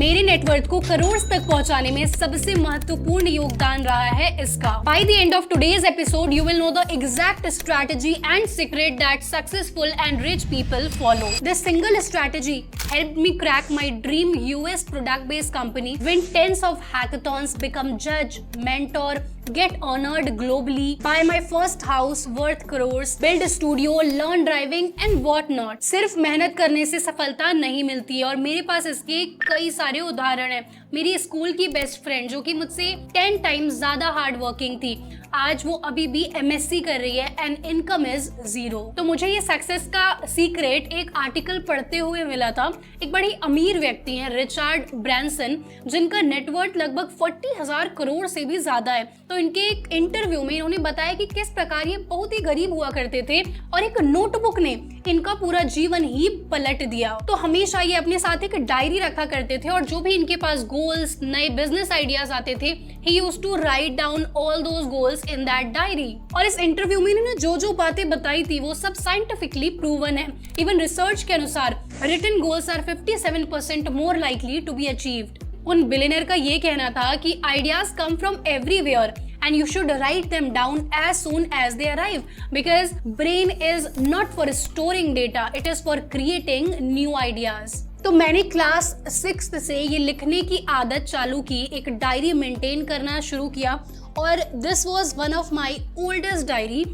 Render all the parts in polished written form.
मेरे नेटवर्थ को करोड़ तक पहुंचाने में सबसे महत्वपूर्ण योगदान रहा है इसका। By the end of today's episode, you will know the exact strategy and secret that successful and rich people follow. This single strategy helped me crack my dream US product-based company, win tens of hackathons, become judge, mentor, get honored globally, buy my first house worth crores, build a studio, learn driving and what not. सिर्फ मेहनत करने से सफलता नहीं मिलती है और मेरे पास इसके कई सारे उदाहरण हैं। मेरी स्कूल की बेस्ट फ्रेंड जो कि मुझसे 10 टाइम्स ज्यादा हार्ड वर्किंग थी, आज वो अभी भी MSc कर रही है एंड इनकम इज 0। तो मुझे ये सक्सेस का सीक्रेट एक आर्टिकल पढ़ते हुए मिला था। एक बड़ी अमीर व्यक्ति हैं रिचर्ड ब्रैंसन, जिनका नेटवर्थ लगभग 40,000 करोड़ से भी ज्यादा है। तो इनके एक इंटरव्यू में इन्होंने बताया कि किस प्रकार ये बहुत ही गरीब हुआ करते थे और एक नोटबुक ने इनका पूरा जीवन ही पलट दिया। तो हमेशा ये अपने साथ एक डायरी रखा करते थे और जो भी इनके पास गोल्स, नए बिजनेस आइडियाज आते थे, he used to write down all those goals in that diary। और इस इंटरव्यू में इन्होंने जो बातें बताई थी वो सब साइंटिफिकली प्रूवन है। इवन रिसर्च के अनुसार written goals are 57% more likely to be achieved. उन बिलियनर का ये कहना था कि ideas come from everywhere and you should write them down as soon as they arrive because brain is not for storing data, it is for creating new ideas। तो मैंने class 6 से ये लिखने की आदत चालू की, एक डायरी मेंटेन करना शुरू किया और this was one of my oldest diary.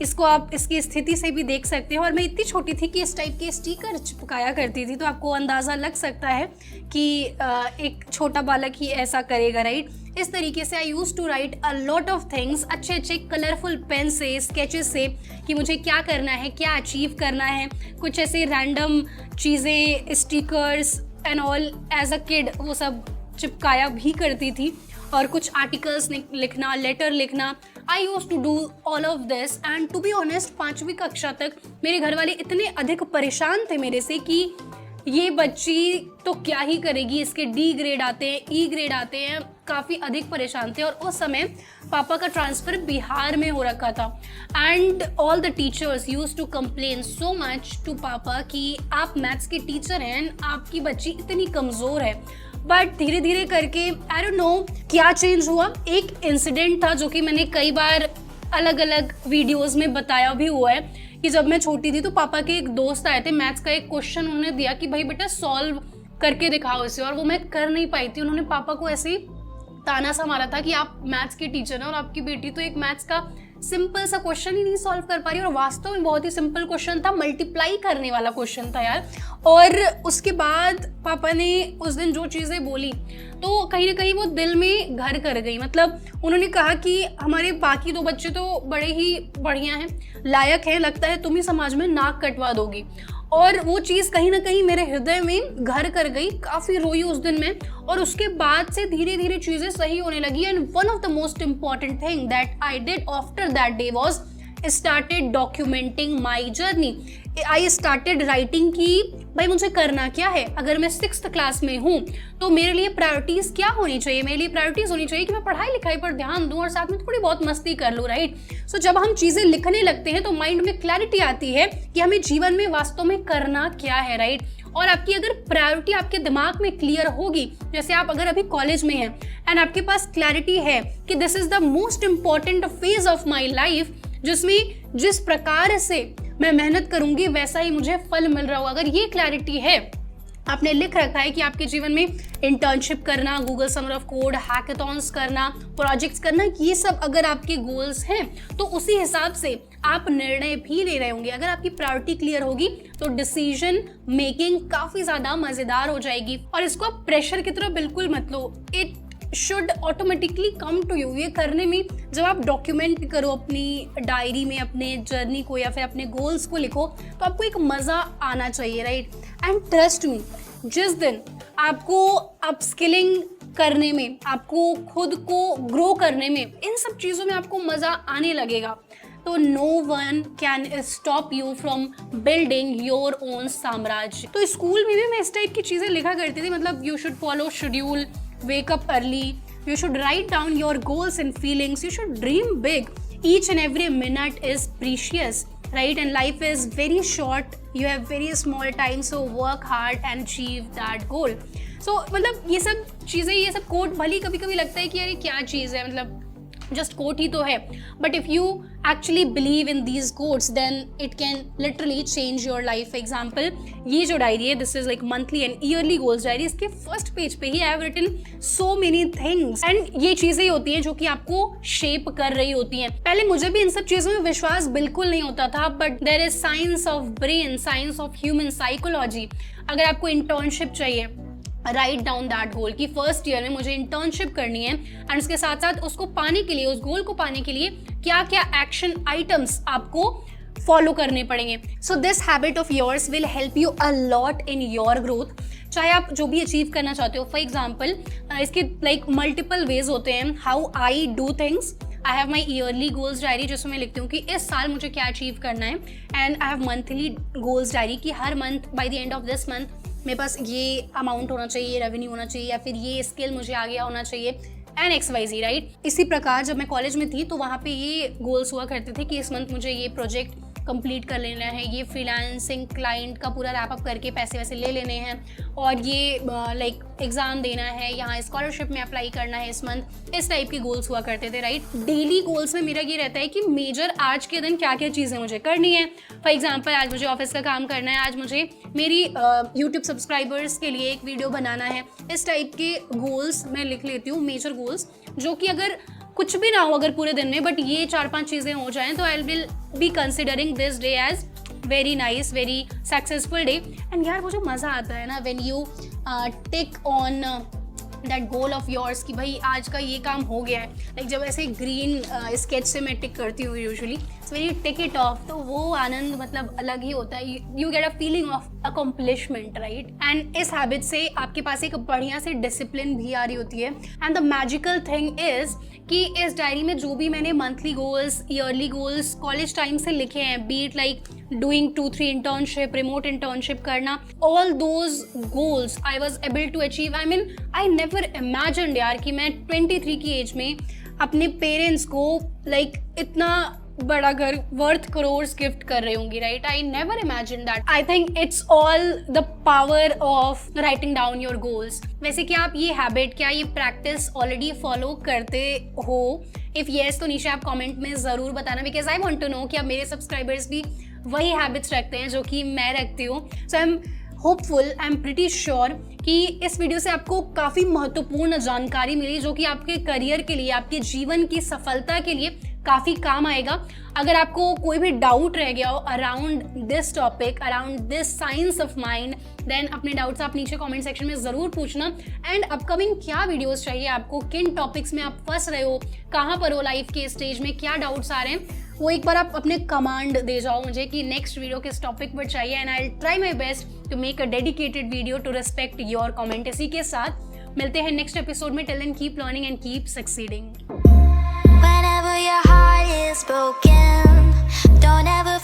इसको आप इसकी स्थिति से भी देख सकते हैं और मैं इतनी छोटी थी कि इस टाइप के स्टिकर चिपकाया करती थी, तो आपको अंदाज़ा लग सकता है कि एक छोटा बालक ही ऐसा करेगा, राइट। इस तरीके से I use to write a lot of things, अच्छे अच्छे कलरफुल पेन से, स्केचेस से, कि मुझे क्या करना है, क्या अचीव करना है। कुछ ऐसे रैंडम चीज़ें, stickers and all as a kid वो सब चिपकाया भी करती थी और कुछ आर्टिकल्स लिखना, लेटर लिखना। I use to do all of this and to be honest 5वीं कक्षा तक मेरे घर वाले इतने अधिक परेशान थे मेरे से कि ये बच्ची तो क्या ही करेगी, इसके D ग्रेड आते हैं, E ग्रेड आते हैं, काफ़ी अधिक परेशान थे। और उस समय पापा का ट्रांसफ़र बिहार में हो रखा था and all the teachers use to complain so much to पापा कि आप मैथ्स के टीचर हैं, आपकी बच्ची इतनी कमज़ोर है। बट धीरे धीरे करके आई डोंट नो क्या चेंज हुआ। एक इंसिडेंट था जो कि मैंने कई बार अलग अलग वीडियोस में बताया भी हुआ है कि जब मैं छोटी थी तो पापा के एक दोस्त आए थे, मैथ्स का एक क्वेश्चन उन्होंने दिया कि भाई बेटा सॉल्व करके दिखाओ इसे, और वो मैं कर नहीं पाई थी। उन्होंने पापा को ऐसे ही ताना सा मारा था कि आप मैथ्स के टीचर हैं और आपकी बेटी तो एक मैथ्स का सिंपल सा क्वेश्चन ही नहीं सॉल्व कर पा रही। और वास्तव में बहुत ही सिंपल क्वेश्चन था, मल्टीप्लाई करने वाला क्वेश्चन था यार। और उसके बाद पापा ने उस दिन जो चीज़ें बोली तो कहीं ना कहीं वो दिल में घर कर गई। मतलब उन्होंने कहा कि हमारे बाकी 2 बच्चे तो बड़े ही बढ़िया हैं, लायक हैं, लगता है तुम ही समाज में नाक कटवा दोगी। और वो चीज़ कहीं ना कहीं मेरे हृदय में घर कर गई, काफ़ी रोई उस दिन में। और उसके बाद से धीरे धीरे चीज़ें सही होने लगी and one of the most important thing that I did after that day was started documenting my journey। I started writing कि भाई मुझे करना क्या है। अगर मैं 6th क्लास में हूँ तो मेरे लिए प्रायोरिटीज़ क्या होनी चाहिए। मेरे लिए प्रायोरिटीज़ होनी चाहिए कि मैं पढ़ाई लिखाई पर ध्यान दूँ और साथ में थोड़ी बहुत मस्ती कर लूँ, राइट। सो जब हम चीज़ें लिखने लगते हैं तो माइंड में क्लैरिटी आती है कि हमें जीवन में वास्तव में करना क्या है, राइट। और आपकी अगर प्रायोरिटी आपके दिमाग में क्लियर होगी, जैसे आप अगर अभी कॉलेज में हैं एंड आपके पास क्लैरिटी है कि this is the most important phase of my life, जिसमें जिस प्रकार से मैं मेहनत करूंगी वैसा ही मुझे फल मिल रहा होगा। अगर ये क्लैरिटी है, आपने लिख रखा है कि आपके जीवन में इंटर्नशिप करना, Google summer of code, hackathons करना, प्रोजेक्ट्स करना, ये सब अगर आपके गोल्स हैं तो उसी हिसाब से आप निर्णय भी ले रहे होंगे। अगर आपकी प्रायोरिटी क्लियर होगी तो डिसीजन मेकिंग काफ़ी ज़्यादा मज़ेदार हो जाएगी। और इसको आप प्रेशर की तरह बिल्कुल मत लो, it should automatically come to you. ये करने में जब आप डॉक्यूमेंट करो अपनी डायरी में अपने जर्नी को या फिर अपने गोल्स को लिखो तो आपको एक मज़ा आना चाहिए, राइट। एंड ट्रस्ट मी, जिस दिन आपको अपस्किलिंग करने में, आपको खुद को ग्रो करने में, इन सब चीज़ों में आपको मज़ा आने लगेगा तो no one can stop you from building your own साम्राज्य। तो स्कूल में भी मैं इस टाइप की चीज़ें लिखा करती थी, मतलब you should follow schedule, wake up early, you should write down your goals and feelings, you should dream big, each and every minute is precious, right, and life is very short, you have very small time, so work hard and achieve that goal। सो मतलब ये सब चीज़ें, ये सब coat भली कभी कभी लगता है कि यार क्या चीज़ है, मतलब जस्ट कोट ही तो है, but if you actually believe in these quotes then it can literally change your life. For example, ये जो डायरी है, this is like monthly and yearly goals diary, इसके फर्स्ट पेज पे ही I have written so many things, and ये चीजें होती हैं जो कि आपको शेप कर रही होती हैं. पहले मुझे भी इन सब चीजों में विश्वास बिल्कुल नहीं होता था, but there is science of brain, science of human psychology. अगर आपको इंटर्नशिप चाहिए, राइट डाउन दैट गोल कि फर्स्ट ईयर में मुझे इंटर्नशिप करनी है, एंड उसके साथ साथ उसको पाने के लिए, उस गोल को पाने के लिए क्या क्या एक्शन आइटम्स आपको फॉलो करने पड़ेंगे. So this habit of yours will help you a lot in your growth. चाहे आप जो भी अचीव करना चाहते हो, फॉर एग्जाम्पल इसके लाइक मल्टीपल वेज होते हैं how I do things. I have my yearly goals diary जिसमें मैं लिखती हूँ कि इस साल मुझे क्या अचीव करना है, and I have monthly goals diary कि हर month by the end of this month मेरे पास ये अमाउंट होना चाहिए, रेवेन्यू होना चाहिए, या फिर ये स्किल मुझे आ गया होना चाहिए, एंड XYZ, राइट. इसी प्रकार जब मैं कॉलेज में थी तो वहाँ पे ये गोल्स हुआ करते थे कि इस मंथ मुझे ये प्रोजेक्ट कंप्लीट कर लेना है, ये फ्रीलांसिंग क्लाइंट का पूरा रैप अप करके पैसे वैसे ले लेने हैं, और ये लाइक एग्ज़ाम देना है, यहाँ स्कॉलरशिप में अप्लाई करना है इस मंथ. इस टाइप के गोल्स हुआ करते थे, राइट. डेली गोल्स में मेरा ये रहता है कि मेजर आज के दिन क्या क्या चीज़ें मुझे करनी है. फॉर एग्जाम्पल, आज मुझे ऑफिस का काम करना है, आज मुझे मेरी यूट्यूब सब्सक्राइबर्स के लिए एक वीडियो बनाना है. इस टाइप के गोल्स मैं लिख लेती हूँ, मेजर गोल्स, जो कि अगर कुछ भी ना हो अगर पूरे दिन में, बट ये 4-5 चीज़ें हो जाएं तो I will be considering this day as very nice, very successful day. And यार वो जो मज़ा आता है ना when you tick on that goal of yours कि भाई आज का ये काम हो गया है, लाइक जब ऐसे ग्रीन स्केच से मैं टिक करती हूँ usually, so when you tick it of, तो वो आनंद मतलब अलग ही होता है. You get a feeling of accomplishment, right. And इस हैबिट से आपके पास एक बढ़िया से डिसिप्लिन भी आ रही होती है. And the magical thing is कि इस डायरी में जो भी मैंने monthly goals, yearly goals college time से लिखे हैं, beat like doing 2-3 internship, remote internship करना, all those goals I was able to achieve. I mean, I never imagined यार कि मैं 23 की एज में अपने पेरेंट्स को लाइक इतना बड़ा घर वर्थ करोर्स गिफ्ट कर रही होंगी, right. I never imagine that. I think it's all the power of writing down your goals. वैसे क्या आप ये हैबिट, क्या ये प्रैक्टिस ऑलरेडी फॉलो करते हो? इफ येस तो नीचे आप कमेंट में ज़रूर बताना, because I want to know कि अब मेरे सब्सक्राइबर्स भी वही हैबिट्स रखते हैं जो कि मैं रखती हूँ. So I am hopeful, I am pretty sure कि इस वीडियो से आपको काफ़ी महत्वपूर्ण जानकारी मिली जो कि आपके करियर के लिए, आपके जीवन की सफलता के लिए काफ़ी काम आएगा. अगर आपको कोई भी डाउट रह गया हो around this topic, around this science of mind, then अपने डाउट्स आप नीचे कमेंट सेक्शन में ज़रूर पूछना. एंड अपकमिंग क्या वीडियोस चाहिए आपको, किन टॉपिक्स में आप फंस रहे हो, कहाँ पर हो लाइफ के स्टेज में, क्या डाउट्स आ रहे हैं, वो एक बार आप अपने कमांड दे जाओ मुझे कि नेक्स्ट वीडियो किस टॉपिक पर चाहिए, and I will try my best to make a dedicated video to respect your comment. इसी के साथ मिलते हैं नेक्स्ट एपिसोड में. Till then keep learning and keep succeeding. Whenever your heart is broken, don't ever